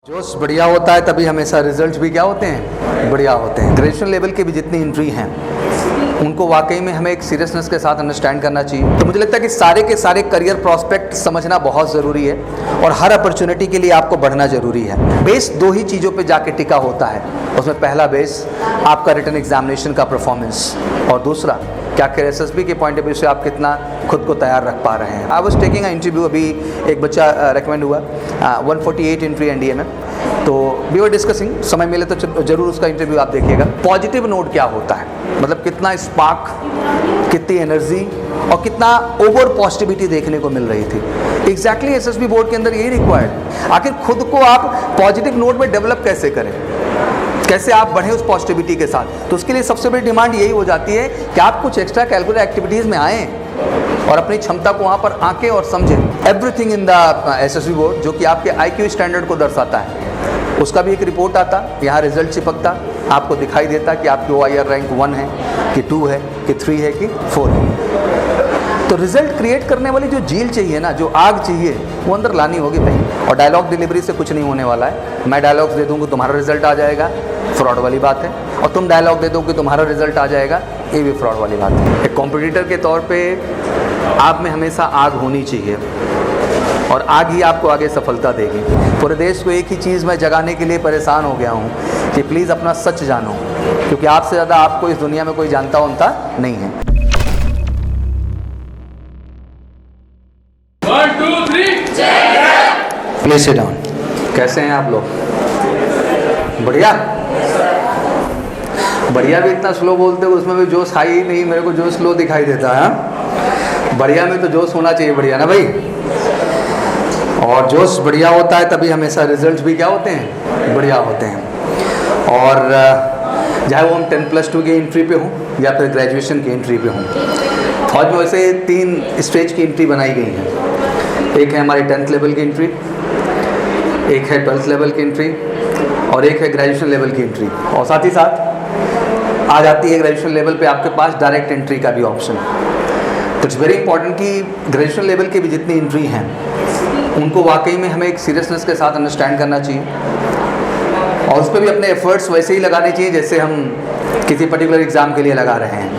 जोश बढ़िया होता है तभी हमेशा रिजल्ट्स भी क्या होते हैं, बढ़िया होते हैं। ग्रेजुएशन लेवल की भी जितनी एंट्री हैं उनको वाकई में हमें एक सीरियसनेस के साथ अंडरस्टैंड करना चाहिए। तो मुझे लगता है कि सारे के सारे करियर प्रॉस्पेक्ट समझना बहुत ज़रूरी है और हर अपॉर्चुनिटी के लिए आपको बढ़ना ज़रूरी है। बेस दो ही चीज़ों पे जाके टिका होता है, उसमें पहला बेस आपका रिटन एग्जामिनेशन का परफॉर्मेंस और दूसरा क्या करें SSB के पॉइंट ऑफ व्यू से आप कितना खुद को तैयार रख पा रहे हैं। आई वॉज टेकिंग इंटरव्यू, अभी एक बच्चा रिकमेंड हुआ 148 एंट्री NDA में, तो वी वर डिस्कसिंग, समय मिले तो जरूर उसका इंटरव्यू आप देखिएगा। पॉजिटिव नोट क्या होता है, मतलब कितना स्पार्क, कितनी एनर्जी और कितना ओवर पॉजिटिविटी देखने को मिल रही थी। एग्जैक्टली SSB बोर्ड के अंदर यही रिक्वायर्ड। आखिर खुद को आप पॉजिटिव नोट में डेवलप कैसे करें, कैसे आप बढ़ें उस पॉजिटिविटी के साथ। तो उसके लिए सबसे बड़ी डिमांड यही हो जाती है कि आप कुछ एक्स्ट्रा कैलकुलर एक्टिविटीज़ में आएँ और अपनी क्षमता को वहाँ पर आंकें और समझें। Everything in the SSB board जो कि आपके IQ स्टैंडर्ड को दर्शाता है, उसका भी एक रिपोर्ट आता, यहाँ रिजल्ट चिपकता, आपको दिखाई देता कि आपकी OIR रैंक 1 है कि 2 है कि 3 है कि 4 है। तो रिजल्ट क्रिएट करने वाली जो झील चाहिए ना, जो आग चाहिए, वो अंदर लानी होगी भाई। और डायलॉग डिलीवरी से कुछ नहीं होने वाला है। मैं डायलॉग्स दे दूँगा तुम्हारा रिजल्ट आ जाएगा, फ्रॉड वाली बात है। और तुम डायलॉग दे दो कि तुम्हारा रिजल्ट आ जाएगा, ये भी फ्रॉड वाली बात है। एक कॉम्पिटिटर के तौर पे आप में हमेशा आग होनी चाहिए और आग ही आपको आगे सफलता देगी। पूरे देश को एक ही चीज़ मैं जगाने के लिए परेशान हो गया हूँ कि प्लीज़ अपना सच जानो, क्योंकि आपसे ज़्यादा आपको इस दुनिया में कोई जानता होता नहीं है। 1 2 3 प्लीज सिट डाउन। कैसे हैं आप लोग? बढ़िया। बढ़िया भी इतना स्लो बोलते हो, उसमें भी जोश हाई ही नहीं, मेरे को जोश स्लो दिखाई देता है। बढ़िया में तो जोश होना चाहिए, बढ़िया ना भाई। और जोश बढ़िया होता है तभी हमेशा रिजल्ट्स भी क्या होते हैं, बढ़िया होते हैं। और चाहे वो हम 10+2 की एंट्री पे हों या फिर ग्रेजुएशन की एंट्री पे हों, फौज में वैसे 3 स्टेज की एंट्री बनाई गई है। एक है हमारी 10th लेवल की एंट्री, एक है 12th लेवल की एंट्री और एक है ग्रेजुएशन लेवल की एंट्री। और साथ ही साथ आ जाती है ग्रेजुएशन लेवल पे आपके पास डायरेक्ट एंट्री का भी ऑप्शन। तो इट्स वेरी इंपॉर्टेंट कि ग्रेजुएशन लेवल की भी जितनी एंट्री हैं उनको वाकई में हमें एक सीरियसनेस के साथ अंडरस्टैंड करना चाहिए और उस पर भी अपने एफर्ट्स वैसे ही लगाने चाहिए जैसे हम किसी पर्टिकुलर एग्ज़ाम के लिए लगा रहे हैं।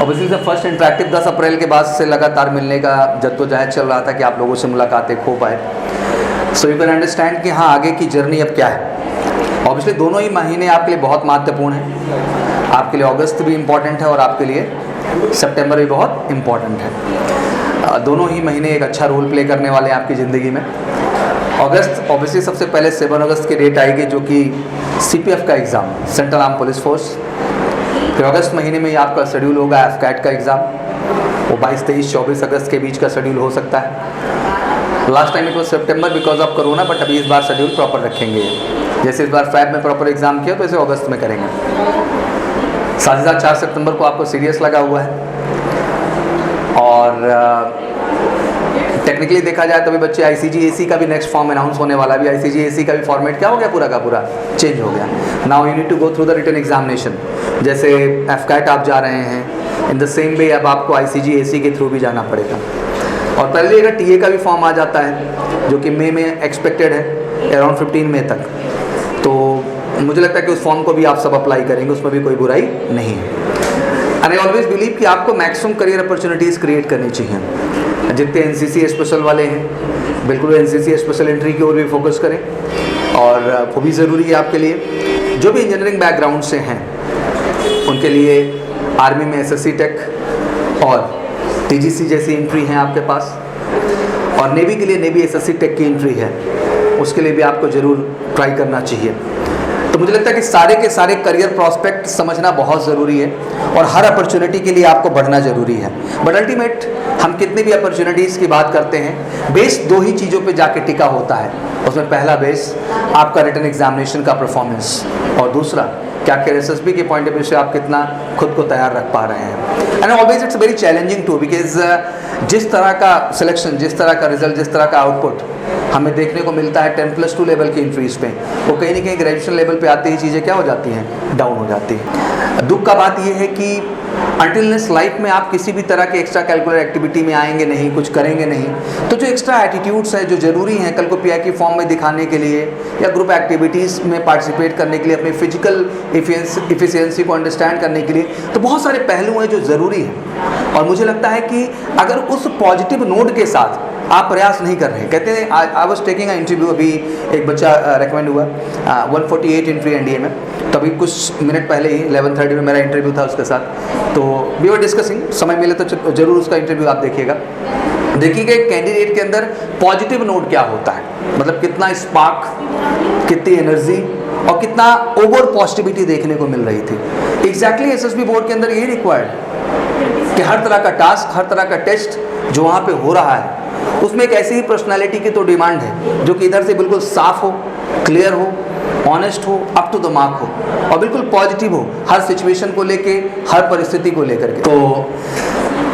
ऑब्वियसली फर्स्ट इंटरेक्टिव 10 अप्रैल के बाद से लगातार मिलने का जद्दोजहद चल रहा था कि आप लोगों से मुलाकातें हो पाए। सो यू कैन अंडरस्टैंड कि हाँ, आगे की जर्नी अब क्या है। ऑब्वियसली दोनों ही महीने आपके लिए बहुत महत्वपूर्ण हैं। आपके लिए अगस्त भी इम्पॉर्टेंट है और आपके लिए सितंबर भी बहुत इम्पॉर्टेंट है। दोनों ही महीने एक अच्छा रोल प्ले करने वाले हैं आपकी ज़िंदगी में। अगस्त ऑब्वियसली सबसे पहले 7 अगस्त की डेट आएगी जो कि CPF का exam, central arm police force. फिर अगस्त महीने में ही आपका शेड्यूल होगा FCAT का एग्ज़ाम, वो 22, 23, 24 अगस्त के बीच का शेड्यूल हो सकता है। Last time it was September because of corona, but अभी इस बार शेड्यूल प्रॉपर रखेंगे। जैसे इस बार फैब में प्रॉपर एग्ज़ाम किया तो इसे अगस्त में करेंगे। साथ ही साथ 4 सितंबर को आपको सीरियस लगा हुआ है और टेक्निकली देखा जाए तो भी बच्चे ICG-AC का भी नेक्स्ट फॉर्म अनाउंस होने वाला है। अभी ICG-AC का भी फॉर्मेट क्या हो गया, पूरा का पूरा चेंज हो गया। Now you need to go through the written examination. जैसे FCAT आप जा रहे हैं, इन द सेम वे अब आपको ICG-AC के थ्रू भी जाना पड़ेगा। और पहले अगर TA का भी फॉर्म आ जाता है जो कि मई में एक्सपेक्टेड है, अराउंड 15 मई तक, तो मुझे लगता है कि उस फॉर्म को भी आप सब अप्लाई करेंगे, उसमें भी कोई बुराई नहीं है। एंड आई ऑलवेज बिलीव कि आपको मैक्सिमम करियर अपॉर्चुनिटीज़ क्रिएट करनी चाहिए। जितने NCC स्पेशल वाले हैं बिल्कुल NCC स्पेशल एंट्री की ओर भी फोकस करें और वो भी ज़रूरी है आपके लिए। जो भी इंजीनियरिंग बैकग्राउंड से हैं उनके लिए आर्मी में SSC टेक और TGC जैसी एंट्री हैं आपके पास, और नेवी के लिए नेवी SSC टेक की एंट्री है, उसके लिए भी आपको ज़रूर ट्राई करना चाहिए। तो मुझे लगता है कि सारे के सारे करियर प्रॉस्पेक्ट समझना बहुत ज़रूरी है और हर अपॉर्चुनिटी के लिए आपको बढ़ना ज़रूरी है। बट अल्टीमेट हम कितनी भी अपॉर्चुनिटीज़ की बात करते हैं, बेस दो ही चीज़ों पे जाके टिका होता है। उसमें पहला बेस आपका रिटन एग्जामिनेशन का परफॉर्मेंस और दूसरा क्या करें SSB के पॉइंट ऑफ व्यू से आप कितना खुद को तैयार रख पा रहे हैं। And always it's very challenging to, because जिस तरह का सिलेक्शन, जिस तरह का रिजल्ट, जिस तरह का आउटपुट हमें देखने को मिलता है 10+2 लेवल की एंट्रीज़ पे, वो कहीं ना कहीं ग्रेजुएशन लेवल पे आती ही चीज़ें क्या हो जाती हैं, डाउन हो जाती हैं। दुख का बात यह है कि अनटिल लाइफ में आप किसी भी तरह के एक्स्ट्रा कैलकुलर एक्टिविटी में आएंगे नहीं, कुछ करेंगे नहीं, तो जो एक्स्ट्रा एटीट्यूड्स हैं जो ज़रूरी हैं कल को पीआई की फॉर्म में दिखाने के लिए या ग्रुप एक्टिविटीज़ में पार्टिसिपेट करने के लिए, अपनी फिजिकल इफिशियंसी को अंडरस्टैंड करने के लिए, तो बहुत सारे पहलू हैं जो ज़रूरी हैं। और मुझे लगता है कि अगर उस पॉजिटिव नोट के साथ आप प्रयास नहीं कर रहे हैं, कहते हैं I was taking a interview, अभी एक बच्चा रेकमेंड हुआ 148 एंट्री एनडीए में, तो अभी कुछ मिनट पहले ही 11:30 में मेरा इंटरव्यू था उसके साथ, तो वी वर डिस्कसिंग, समय मिले तो ज़रूर उसका इंटरव्यू आप देखिएगा। देखिएगा एक कैंडिडेट के अंदर पॉजिटिव नोट क्या होता है, मतलब कितना स्पार्क, कितनी एनर्जी और कितना ओवर पॉजिटिविटी देखने को मिल रही थी। एग्जैक्टली एसएसबी बोर्ड के अंदर यही रिक्वायर्ड कि हर तरह का टास्क, हर तरह का टेस्ट जो वहाँ पे हो रहा है उसमें एक ऐसी ही पर्सनालिटी की तो डिमांड है जो कि इधर से बिल्कुल साफ हो, क्लियर हो, ऑनेस्ट हो, अप टू द मार्क हो और बिल्कुल पॉजिटिव हो हर सिचुएशन को लेके, हर परिस्थिति को लेकर के। तो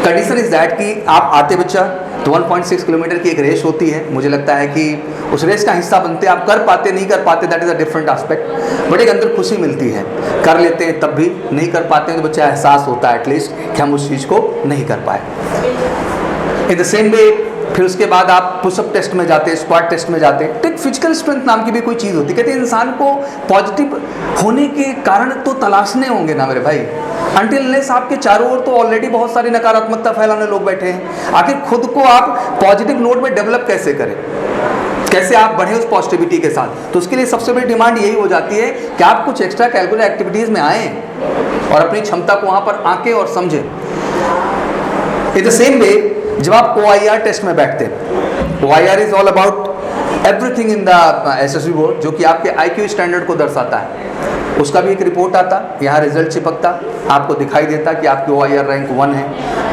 कंडीशन इज दैट कि आप आते बच्चा तो 1.6 किलोमीटर की एक रेस होती है, मुझे लगता है कि उस रेस का हिस्सा बनते, आप कर पाते नहीं कर पाते that is a different aspect, but एक अंदर खुशी मिलती है, कर लेते हैं तब भी, नहीं कर पाते हैं तो बच्चा एहसास होता है एटलीस्ट कि हम उस चीज़ को नहीं कर पाए। इन द सेम वे फिर उसके बाद आप पुशअप टेस्ट में जाते हैं, स्क्वाट टेस्ट में जाते हैं, तो एक फिजिकल स्ट्रेंथ नाम की भी कोई चीज़ होती है। कहते हैं इंसान को पॉजिटिव होने के कारण तो तलाशने होंगे ना मेरे भाई, अनटिल लेस आपके चारों ओर तो ऑलरेडी बहुत सारी नकारात्मकता फैलाने लोग बैठे हैं, आखिर खुद को आप पॉजिटिव नोट में डेवलप कैसे करें, कैसे आप बढ़े उस पॉजिटिविटी के साथ। तो उसके लिए सबसे बड़ी डिमांड यही हो जाती है कि आप कुछ एक्स्ट्रा कैलकुलर एक्टिविटीज़ में आएँ और अपनी क्षमता को वहाँ पर आंकें और समझें। इन द सेम वे जब आप OIR टेस्ट में बैठते हैं, OIR is all about everything in the SSB board, जो कि आपके IQ स्टैंडर्ड को दर्शाता है। उसका भी एक रिपोर्ट आता, यहाँ रिजल्ट चिपकता, आपको दिखाई देता कि आपकी OIR रैंक 1 है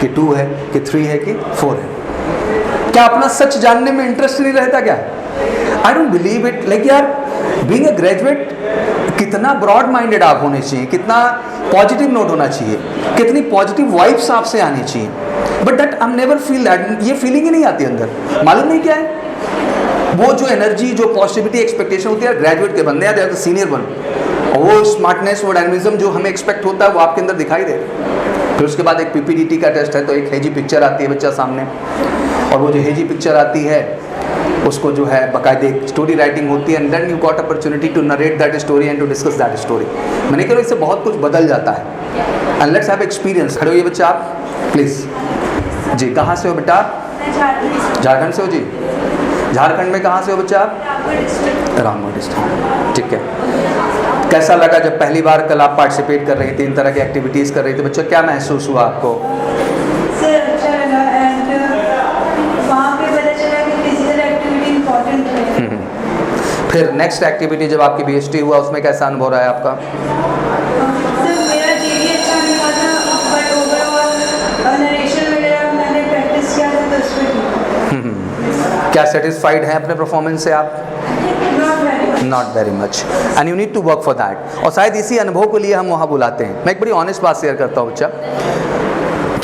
कि 2 है कि 3 है कि 4 है। क्या अपना सच जानने में इंटरेस्ट नहीं रहता क्या? I don't believe it. Like यार, बीइंग ए ग्रेजुएट कितना ब्रॉड माइंडेड आप होने चाहिए, कितना पॉजिटिव नोट होना चाहिए, कितनी पॉजिटिव वाइब्स आपसे आनी चाहिए, but that I never feel that, ये फीलिंग ही नहीं आती अंदर। मालूम नहीं क्या है वो जो एनर्जी, जो पॉजिटिविटी एक्सपेक्टेशन होती है ग्रेजुएट के बंदे हैं, सीनियर वन, और वो स्मार्टनेस, वो डायनेमिज्म जो हमें एक्सपेक्ट होता है वो आपके अंदर दिखाई दे। फिर उसके बाद एक PPDT का टेस्ट है, तो एक हेजी पिक्चर आती है बच्चा सामने, और वो जो हेजी पिक्चर आती है उसको जो है बाकायदे स्टोरी राइटिंग होती है, and then you got opportunity to narrate that story and to discuss that story. मैंने कहा इससे बहुत कुछ बदल जाता है। And let's have experience. खड़े होइए बच्चा आप प्लीज़। जी, कहाँ से हो बेटा आप? झारखंड से हो जी। झारखंड में कहाँ से हो बच्चा आप? रामगढ़ डिस्ट्रिक्ट। ठीक है, कैसा लगा जब पहली बार कल आप पार्टिसिपेट कर रही थी, इन तरह की एक्टिविटीज़ कर रही थी, बच्चा क्या महसूस हुआ आपको? सर अच्छा लगा, एंड वहाँ पे पता चला कि फिजिकल एक्टिविटी इम्पोर्टेंट है। फिर नेक्स्ट एक्टिविटी जब आपकी BST हुआ उसमें कैसा अनुभव रहा है आपका? सर मेरा GD अच्छा नहीं हुआ था, बट ओवरऑल नरेशन वगैरह मैंने प्रैक्टिस किया था तो उसमें क्या सेटिस्फाइड हैं अपने परफॉर्मेंस से आप? Not very much, and you need to work for that. और शायद इसी अनुभव के लिए हम वहाँ बुलाते हैं। मैं एक बड़ी ऑनेस्ट बात शेयर करता हूँ बच्चा,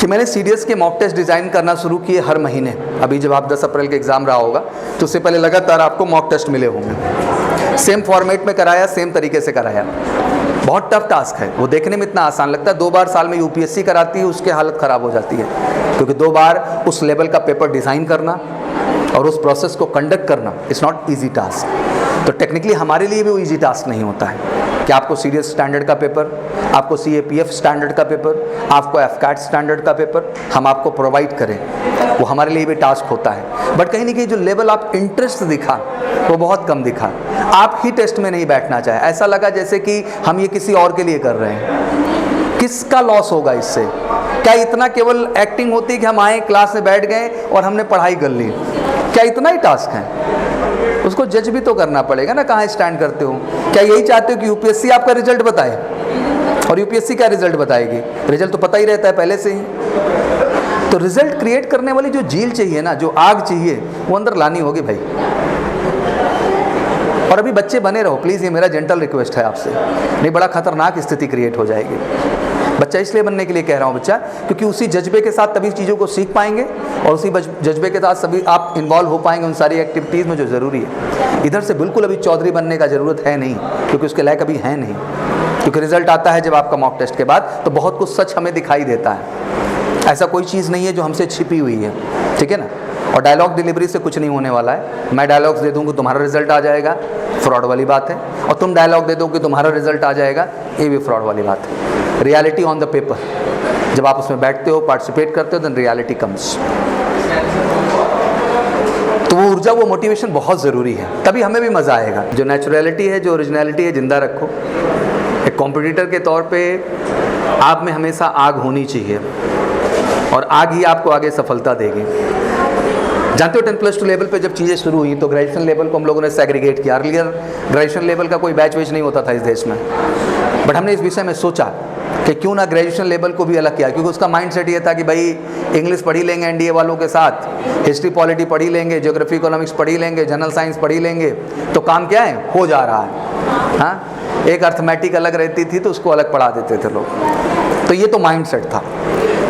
कि मैंने CDS के मॉक टेस्ट डिज़ाइन करना शुरू किए हर महीने। अभी जब आप 10 अप्रैल के एग्ज़ाम रहा होगा तो उससे पहले लगातार आपको मॉक टेस्ट मिले होंगे। सेम फॉर्मेट में कराया, सेम तरीके से कराया। बहुत टफ टास्क है, वो देखने में इतना आसान लगता है। 2 बार साल में UPSC कराती है, उसकी हालत ख़राब हो जाती है, क्योंकि 2 बार उस लेवल का पेपर डिज़ाइन करना और उस प्रोसेस को कंडक्ट करना इज़ नॉट ईजी टास्क। तो टेक्निकली हमारे लिए भी वो ईजी टास्क नहीं होता है कि आपको CDS स्टैंडर्ड का पेपर, आपको CAPF स्टैंडर्ड का पेपर, आपको FCAT स्टैंडर्ड का पेपर हम आपको प्रोवाइड करें, वो हमारे लिए भी टास्क होता है। बट कहीं ना कहीं जो लेवल आप इंटरेस्ट दिखा वो बहुत कम दिखा। आप ही टेस्ट में नहीं बैठना चाहे, ऐसा लगा जैसे कि हम ये किसी और के लिए कर रहे हैं। किसका लॉस होगा इससे? क्या इतना केवल एक्टिंग होती है कि हम आए, क्लास में बैठ गए और हमने पढ़ाई कर ली? क्या इतना ही टास्क है? उसको जज भी तो करना पड़ेगा ना, कहाँ स्टैंड करते हो। क्या यही चाहते हो कि UPSC आपका रिजल्ट बताए? और UPSC क्या रिजल्ट बताएगी? रिजल्ट तो पता ही रहता है पहले से ही। तो रिजल्ट क्रिएट करने वाली जो झील चाहिए ना, जो आग चाहिए, वो अंदर लानी होगी भाई। और अभी बच्चे बने रहो प्लीज़, ये मेरा जेंटल रिक्वेस्ट है आपसे, नहीं बड़ा खतरनाक स्थिति क्रिएट हो जाएगी। बच्चा इसलिए बनने के लिए कह रहा हूँ बच्चा, क्योंकि उसी जज्बे के साथ तभी चीज़ों को सीख पाएंगे और उसी जज्बे के साथ सभी आप इन्वॉल्व हो पाएंगे उन सारी एक्टिविटीज़ में जो ज़रूरी है। इधर से बिल्कुल अभी चौधरी बनने का ज़रूरत है नहीं, क्योंकि उसके लायक अभी है नहीं। क्योंकि रिजल्ट आता है जब आपका मॉक टेस्ट के बाद, तो बहुत कुछ सच हमें दिखाई देता है। ऐसा कोई चीज़ नहीं है जो हमसे छिपी हुई है, ठीक है ना। और डायलॉग डिलीवरी से कुछ नहीं होने वाला है। मैं डायलॉग्स दे दूँ कि तुम्हारा रिजल्ट आ जाएगा, फ्रॉड वाली बात है। और तुम डायलॉग दे दो कि तुम्हारा रिजल्ट आ जाएगा, ये भी फ्रॉड वाली बात है। रियलिटी ऑन द पेपर, जब आप उसमें बैठते हो, पार्टिसिपेट करते हो, देन रियलिटी कम्स। तो वो ऊर्जा, वो मोटिवेशन बहुत ज़रूरी है, तभी हमें भी मज़ा आएगा। जो नेचुरलिटी है, जो ओरिजिनलिटी है, ज़िंदा रखो। एक कॉम्पिटिटर के तौर पे आप में हमेशा आग होनी चाहिए, और आग ही आपको आगे सफलता देगी। जानते हो 10+2 लेवल पे जब चीज़ें शुरू हुई तो ग्रेजुएशन लेवल को हम लोगों ने सेग्रीगेट किया। अर्लियर ग्रेजुएशन लेवल का कोई बैच वेच नहीं होता था इस देश में, बट हमने इस विषय में सोचा कि क्यों ना ग्रेजुएशन लेवल को भी अलग किया, क्योंकि उसका माइंडसेट ये था कि भाई इंग्लिश पढ़ी लेंगे एनडीए वालों के साथ, हिस्ट्री पॉलिटी पढ़ी लेंगे, ज्योग्राफी इकोनॉमिक्स पढ़ी लेंगे, जनरल साइंस पढ़ी लेंगे, तो काम क्या है, हो जा रहा है। हाँ, एक अर्थमेटिक अलग रहती थी तो उसको अलग पढ़ा देते थे लोग। तो ये तो माइंडसेट था।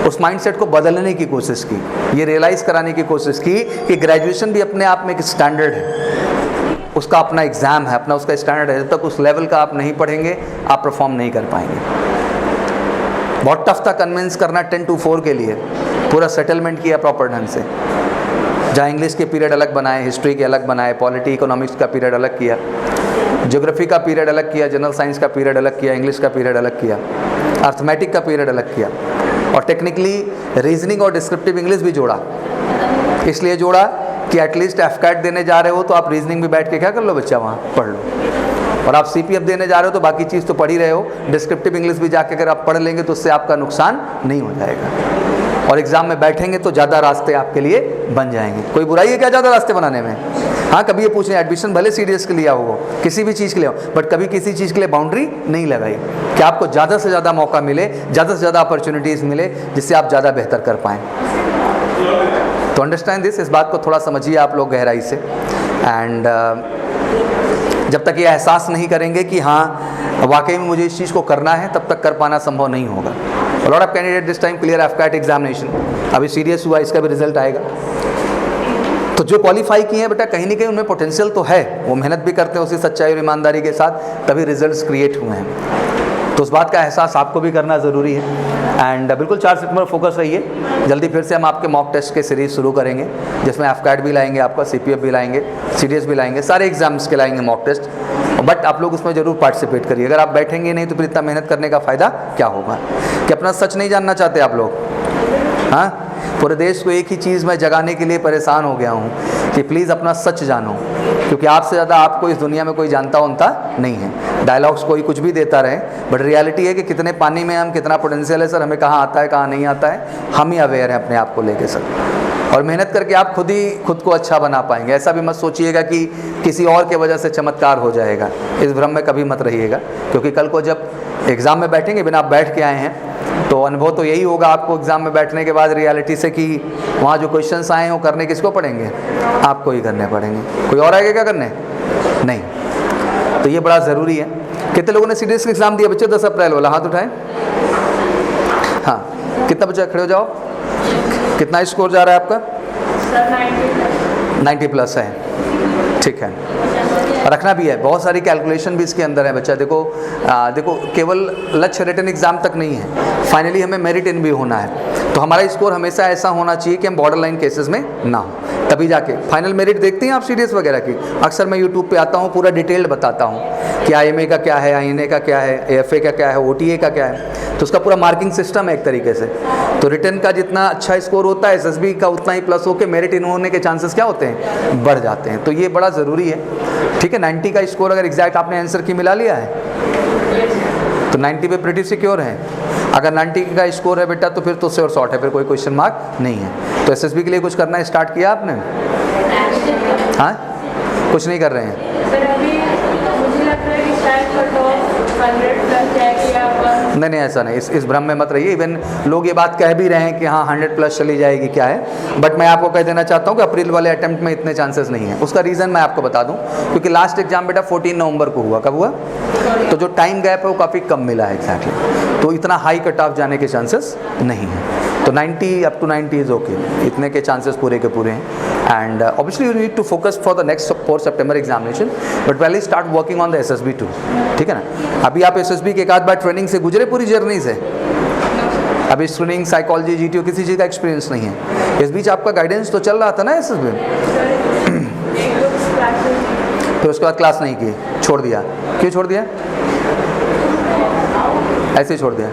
उस माइंडसेट को बदलने की कोशिश की, ये रियलाइज़ कराने की कोशिश की कि ग्रेजुएशन भी अपने आप में एक स्टैंडर्ड है, उसका अपना एग्ज़ाम है, अपना उसका स्टैंडर्ड है। जब तक उस लेवल का आप नहीं पढ़ेंगे, आप परफॉर्म नहीं कर पाएंगे। बहुत टफ था कन्विंस करना 10 to 4 के लिए। पूरा सेटलमेंट किया प्रॉपर ढंग से, जहाँ इंग्लिश के पीरियड अलग बनाए, हिस्ट्री के अलग बनाए, पॉलिटी इकोनॉमिक्स का पीरियड अलग किया, ज्योग्राफी का पीरियड अलग किया, जनरल साइंस का पीरियड अलग किया, इंग्लिश का पीरियड अलग किया, अर्थमेटिक का पीरियड अलग किया, और टेक्निकली रीजनिंग और डिस्क्रिप्टिव इंग्लिश भी जोड़ा। इसलिए जोड़ा कि एटलीस्ट एफकैट देने जा रहे हो तो आप रीजनिंग भी बैठ के क्या कर लो बच्चा, वहाँ पढ़ लो। और आप सीपीएफ देने जा रहे हो तो बाकी चीज़ तो पढ़ ही रहे हो, डिस्क्रिप्टिव इंग्लिश भी जाके अगर आप पढ़ लेंगे तो उससे आपका नुकसान नहीं हो जाएगा। और एग्ज़ाम में बैठेंगे तो ज़्यादा रास्ते आपके लिए बन जाएंगे। कोई बुराई है क्या ज़्यादा रास्ते बनाने में? हाँ, कभी ये पूछें, एडमिशन भले सीडीएस के लिए हो, किसी भी चीज़ के लिए हो, बट कभी किसी चीज़ के लिए बाउंड्री नहीं लगाई कि आपको ज़्यादा से ज़्यादा मौका मिले, ज़्यादा से ज़्यादा अपॉर्चुनिटीज़ मिले, जिससे आप ज़्यादा बेहतर कर पाएँ। तो अंडरस्टैंड दिस, इस बात को थोड़ा समझिए आप लोग गहराई से। एंड जब तक ये एहसास नहीं करेंगे कि हाँ वाकई में मुझे इस चीज़ को करना है, तब तक कर पाना संभव नहीं होगा। Lot of candidate this time clear AFCAT examination, अभी सीरियस हुआ, इसका भी रिजल्ट आएगा। तो जो क्वालिफाई किए हैं बेटा, कहीं ना कहीं उनमें पोटेंशियल तो है, वो मेहनत भी करते हैं उसी सच्चाई और ईमानदारी के साथ, तभी रिजल्ट्स क्रिएट हुए हैं। तो उस बात का एहसास आपको भी करना ज़रूरी है। एंड बिल्कुल 4 सितंबर फोकस रहिए। जल्दी फिर से हम आपके मॉक टेस्ट के सीरीज़ शुरू करेंगे, जिसमें एफकैट भी लाएंगे, आपका सीपीएफ भी लाएंगे, सीडीएस भी लाएंगे, सारे एग्जाम्स के लाएंगे मॉक टेस्ट। बट आप लोग उसमें ज़रूर पार्टिसिपेट करिए। अगर आप बैठेंगे नहीं तो फिर इतना मेहनत करने का फ़ायदा क्या होगा? कि अपना सच नहीं जानना चाहते आप लोग? हाँ, पूरे देश को एक ही चीज़ मैं जगाने के लिए परेशान हो गया हूँ कि प्लीज़ अपना सच जानो, क्योंकि आपसे ज़्यादा आपको इस दुनिया में कोई जानता उनता नहीं है। डायलॉग्स कोई कुछ भी देता रहे, बट रियलिटी है कि कितने पानी में हम, कितना पोटेंशियल है सर, हमें कहाँ आता है कहाँ नहीं आता है, हम ही अवेयर हैं अपने आप को लेके सर। और मेहनत करके आप खुद को अच्छा बना पाएंगे। ऐसा भी मत सोचिएगा कि किसी और के वजह से चमत्कार हो जाएगा, इस भ्रम में कभी मत रहिएगा। क्योंकि कल को जब एग्ज़ाम में बैठेंगे, बिना आप बैठ के आए हैं, तो अनुभव तो यही होगा आपको एग्ज़ाम में बैठने के बाद रियलिटी से कि वहाँ जो क्वेश्चंस आए हैं वो करने किसको पड़ेंगे? आपको ही करने पड़ेंगे। कोई और आएगा क्या करने? नहीं। तो ये बड़ा ज़रूरी है। कितने लोगों ने सीडीएस का एग्ज़ाम दिया बच्चे? 10 अप्रैल वाला हाथ उठाएं। हाँ, कितना बच्चा? खड़े हो जाओ। कितना स्कोर जा रहा है आपका? 90+ है, ठीक है। रखना भी है, बहुत सारी कैलकुलेशन भी इसके अंदर है बच्चा। देखो केवल लक्ष्य रिटन एग्ज़ाम तक नहीं है, फाइनली हमें मेरिट इन भी होना है। तो हमारा स्कोर हमेशा ऐसा होना चाहिए कि हम बॉर्डर लाइन केसेस में ना हो, तभी जाके फाइनल मेरिट देखते हैं आप सीडीएस वगैरह की। अक्सर मैं यूट्यूब पे आता हूँ, पूरा डिटेल्ड बताता हूँ कि IMA का क्या है, INA का क्या है, AFA का क्या है, OTA का क्या है। तो उसका पूरा मार्किंग सिस्टम है एक तरीके से। तो रिटन का जितना अच्छा स्कोर होता है, SSB का उतना ही प्लस होकर मेरिट इन होने के चांसेस क्या होते हैं? बढ़ जाते हैं। तो ये बड़ा ज़रूरी है, ठीक है। 90 का स्कोर अगर एग्जैक्ट आपने आंसर की मिला लिया है तो 90 पे प्रीटी सिक्योर है। अगर 90 का स्कोर है बेटा तो फिर तो श्योर शॉट है, फिर कोई क्वेश्चन मार्क नहीं है। तो SSB के लिए कुछ करना स्टार्ट किया आपने? हाँ, कुछ नहीं कर रहे हैं? नहीं, ऐसा नहीं, इस भ्रम में मत रहिए। इवन लोग ये बात कह भी रहे हैं कि हाँ 100+ चली जाएगी, क्या है, बट मैं आपको कह देना चाहता हूँ कि अप्रैल वाले अटेम्प्ट में इतने चांसेस नहीं है। उसका रीज़न मैं आपको बता दूँ, क्योंकि लास्ट एग्जाम बेटा 14 नवंबर को हुआ। कब हुआ? तो जो टाइम गैप है वो काफ़ी कम मिला है एग्जैक्टली, तो इतना हाई कट ऑफ जाने के चांसेस नहीं है। तो 90 अप टू 90 इज़ ओके, इतने के चांसेस पूरे के पूरे हैं। and obviously you need to focus for the next 4 September examination, but pहले start working on the SSB too, ठीक है ना। अभी आप SSB के एक आध बार ट्रेनिंग से गुजरे पूरी जर्नी से, अभी स्क्रीनिंग साइकोलॉजी GTO किसी चीज़ का एक्सपीरियंस नहीं है, इस बीच आपका गाइडेंस तो चल रहा था ना SSB, फिर उसके बाद क्लास नहीं की, छोड़ दिया, क्यों छोड़ दिया? ऐसे ही छोड़ दिया।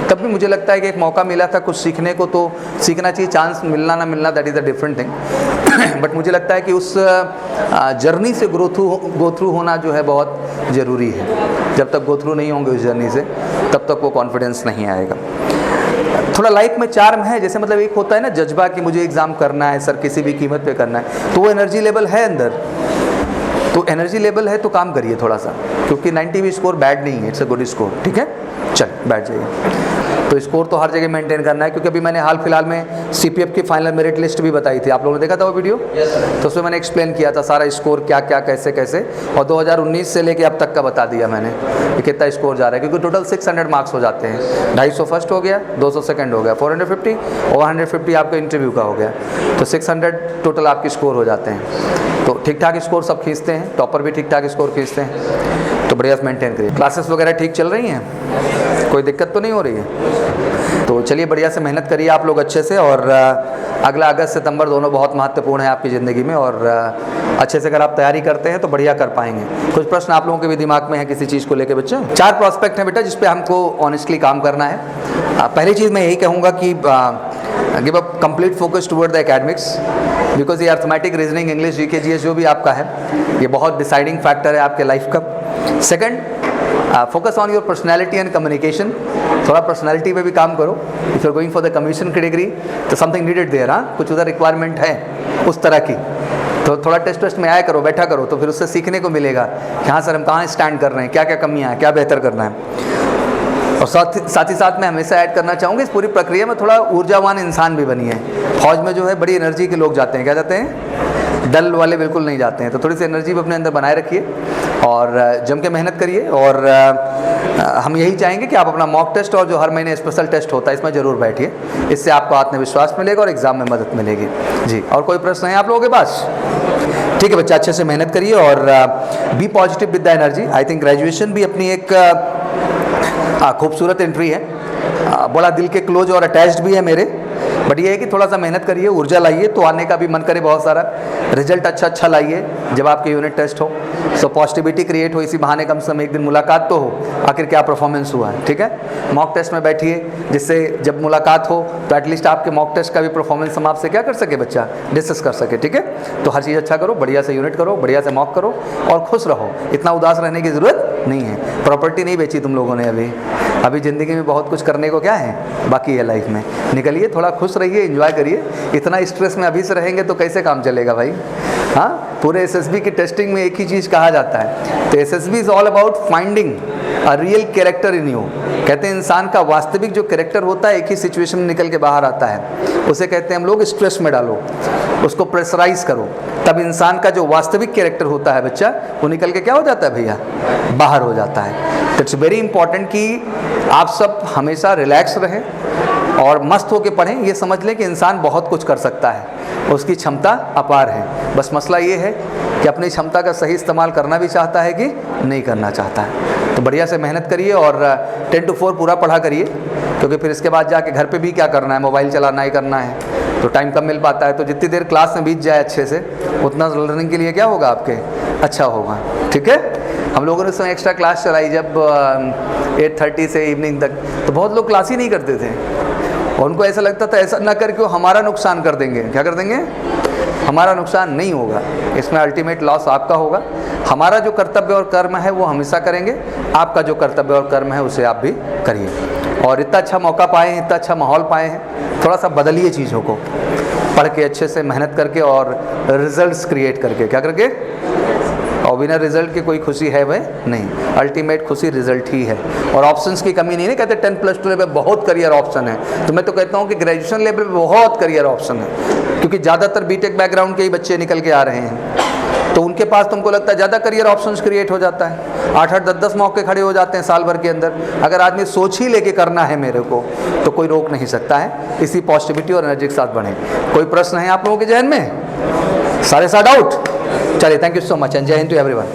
तब भी मुझे लगता है कि एक मौका मिला था कुछ सीखने को, तो सीखना चाहिए, चांस मिलना ना मिलना that is a different thing, but मुझे लगता है कि उस जर्नी से गो थ्रू होना जो है बहुत ज़रूरी है। जब तक गो थ्रू नहीं होंगे उस जर्नी से, तब तक वो कॉन्फिडेंस नहीं आएगा। थोड़ा लाइफ में चार्म है, जैसे मतलब एक होता है ना जज्बा कि मुझे एग्ज़ाम करना है सर, किसी भी कीमत पे करना है, तो वो एनर्जी लेवल है अंदर, तो एनर्जी लेवल है तो काम करिए थोड़ा सा, क्योंकि 90 भी स्कोर बैड नहीं है, इट्स अ गुड स्कोर, ठीक है, चल बैठ जाइए। तो स्कोर तो हर जगह मेंटेन करना है, क्योंकि अभी मैंने हाल फिलहाल में CPF की फाइनल मेरिट लिस्ट भी बताई थी, आप लोगों ने देखा था वो वीडियो? तो उसमें मैंने एक्सप्लेन किया था सारा स्कोर क्या क्या कैसे कैसे, और 2019 से लेके अब तक का बता दिया मैंने कि कितना स्कोर जा रहा है, क्योंकि टोटल 600 मार्क्स हो जाते हैं, 250 फर्स्ट हो गया, 200 सेकंड हो गया, 450 और 150 आपका इंटरव्यू का हो गया, तो 600 टोटल आपके स्कोर हो जाते हैं। तो ठीक ठाक स्कोर सब खींचते हैं, टॉपर भी ठीक ठाक स्कोर खींचते हैं, तो बढ़िया से मेंटेन करिए। क्लासेस वगैरह ठीक चल रही हैं, कोई दिक्कत तो नहीं हो रही है? तो चलिए बढ़िया से मेहनत करिए आप लोग अच्छे से, और अगला अगस्त सितंबर दोनों बहुत महत्वपूर्ण है आपकी ज़िंदगी में, और अच्छे से अगर आप तैयारी करते हैं तो बढ़िया कर पाएंगे। कुछ प्रश्न आप लोगों के भी दिमाग में है किसी चीज़ को लेकर बच्चे? 4 प्रोस्पेक्ट हैं बेटा जिस पे हमको ऑनेस्टली काम करना है। पहली चीज़ मैं यही कहूँगा कि give a complete focus toward the academics, because ये arithmetic, reasoning, English, GK GS जो भी आपका है, ये बहुत डिसाइडिंग फैक्टर है आपके लाइफ का। Second, focus on your personality and communication, थोड़ा पर्सनैलिटी पे भी काम करो। If you are going for the commission की डिग्री तो समथिंग नीडेड देयर, हाँ कुछ उधर रिक्वायरमेंट है उस तरह की, तो थोड़ा टेस्ट में आया करो, बैठा करो, तो फिर उससे सीखने को मिलेगा कि हाँ सर हम कहाँ स्टैंड कर रहे हैं, क्या क्या कमियाँ हैं, क्या बेहतर करना है। और साथ ही साथ मैं हमेशा ऐड करना चाहूँगा इस पूरी प्रक्रिया में थोड़ा ऊर्जावान इंसान भी बनिए। फौज में जो है बड़ी एनर्जी के लोग जाते हैं, क्या जाते हैं, डल वाले बिल्कुल नहीं जाते हैं, तो थोड़ी सी एनर्जी भी अपने अंदर बनाए रखिए और जम के मेहनत करिए। और हम यही चाहेंगे कि आप अपना मॉक टेस्ट और जो हर महीने स्पेशल टेस्ट होता है इसमें ज़रूर बैठिए, इससे आपको आत्मविश्वास मिलेगा और एग्ज़ाम में मदद मिलेगी। जी, और कोई प्रश्न है आप लोगों के पास? ठीक है बच्चा, अच्छे से मेहनत करिए और be positive with the energy. I think graduation भी अपनी एक खूबसूरत एंट्री है, बड़ा दिल के क्लोज और अटैच्ड भी है मेरे, बट ये है कि थोड़ा सा मेहनत करिए, ऊर्जा लाइए तो आने का भी मन करे बहुत सारा, रिजल्ट अच्छा लाइए जब आपके यूनिट टेस्ट हो, सो पॉजिटिविटी क्रिएट हो, इसी बहाने कम से कम एक दिन मुलाकात तो हो, आखिर क्या परफॉर्मेंस हुआ है, ठीक है। मॉक टेस्ट में बैठिए जिससे जब मुलाकात हो तो एटलीस्ट आपके मॉक टेस्ट का भी परफॉर्मेंस हम आपसे क्या कर सके बच्चा, डिस्कस कर सके, ठीक है। तो हर चीज़ अच्छा करो, बढ़िया से यूनिट करो, बढ़िया से मॉक करो और खुश रहो, इतना उदास रहने की ज़रूरत नहीं है। प्रॉपर्टी नहीं बेची तुम लोगों ने अभी ज़िंदगी में बहुत कुछ करने को क्या है बाकी है लाइफ में, निकलिए, थोड़ा खुश रहिए, एंजॉय करिए। इतना स्ट्रेस में अभी से रहेंगे तो कैसे काम चलेगा भाई। हाँ, पूरे SSB की टेस्टिंग में एक ही चीज़ कहा जाता है, तो SSB is all about finding a real character in you. कहते हैं इंसान का वास्तविक जो कैरेक्टर होता है एक ही सिचुएशन में निकल के बाहर आता है, उसे कहते हैं हम लोग स्ट्रेस में डालो, उसको प्रेशराइज करो, तब इंसान का जो वास्तविक कैरेक्टर होता है बच्चा वो निकल के क्या हो जाता है भैया, बाहर हो जाता है। तो इट्स वेरी इंपॉर्टेंट कि आप सब हमेशा रिलैक्स रहें और मस्त होकर पढ़ें, ये समझ लें कि इंसान बहुत कुछ कर सकता है, उसकी क्षमता अपार है, बस मसला ये है कि अपनी क्षमता का सही इस्तेमाल करना भी चाहता है कि नहीं करना चाहता है। तो बढ़िया से मेहनत करिए और 10 to 4 पूरा पढ़ा करिए, क्योंकि फिर इसके बाद जाके घर पे भी क्या करना है, मोबाइल चलाना ही करना है, तो टाइम कम मिल पाता है। तो जितनी देर क्लास में बीत जाए अच्छे से, उतना लर्निंग के लिए क्या होगा आपके अच्छा होगा, ठीक है। हम लोगों ने उसमें एक्स्ट्रा क्लास चलाई जब 8:30 से इवनिंग तक, तो बहुत लोग क्लास ही नहीं करते थे और उनको ऐसा लगता था ऐसा ना करके वो हमारा नुकसान कर देंगे। क्या कर देंगे? हमारा नुकसान नहीं होगा, इसमें अल्टीमेट लॉस आपका होगा। हमारा जो कर्तव्य और कर्म है वो हमेशा करेंगे, आपका जो कर्तव्य और कर्म है उसे आप भी करिए। और इतना अच्छा मौका पाए हैं, इतना अच्छा माहौल पाए हैं, थोड़ा सा बदलिए चीज़ों को, पढ़ के अच्छे से मेहनत करके और रिजल्ट्स क्रिएट करके, क्या करके, और बिना रिजल्ट की कोई खुशी है वह नहीं, अल्टीमेट खुशी रिजल्ट ही है। और ऑप्शंस की कमी नहीं है, कहते 10+2 लेवल बहुत करियर ऑप्शन है, तो मैं तो कहता हूँ कि ग्रेजुएशन लेवल पे बहुत करियर ऑप्शन है, क्योंकि ज़्यादातर बीटेक बैकग्राउंड के ही बच्चे निकल के आ रहे हैं, तो उनके पास तुमको लगता है ज़्यादा करियर ऑप्शंस क्रिएट हो जाता है। 8-8, 10-10 मौके खड़े हो जाते हैं साल भर के अंदर। अगर आदमी सोच ही लेके करना है मेरे को, तो कोई रोक नहीं सकता है। इसी पॉजिटिविटी और एनर्जी के साथ बढ़े। कोई प्रश्न है आप लोगों के जहन में? सारे साथ आउट। चलिए, thank you so much and जय हिंद टू एवरीवन।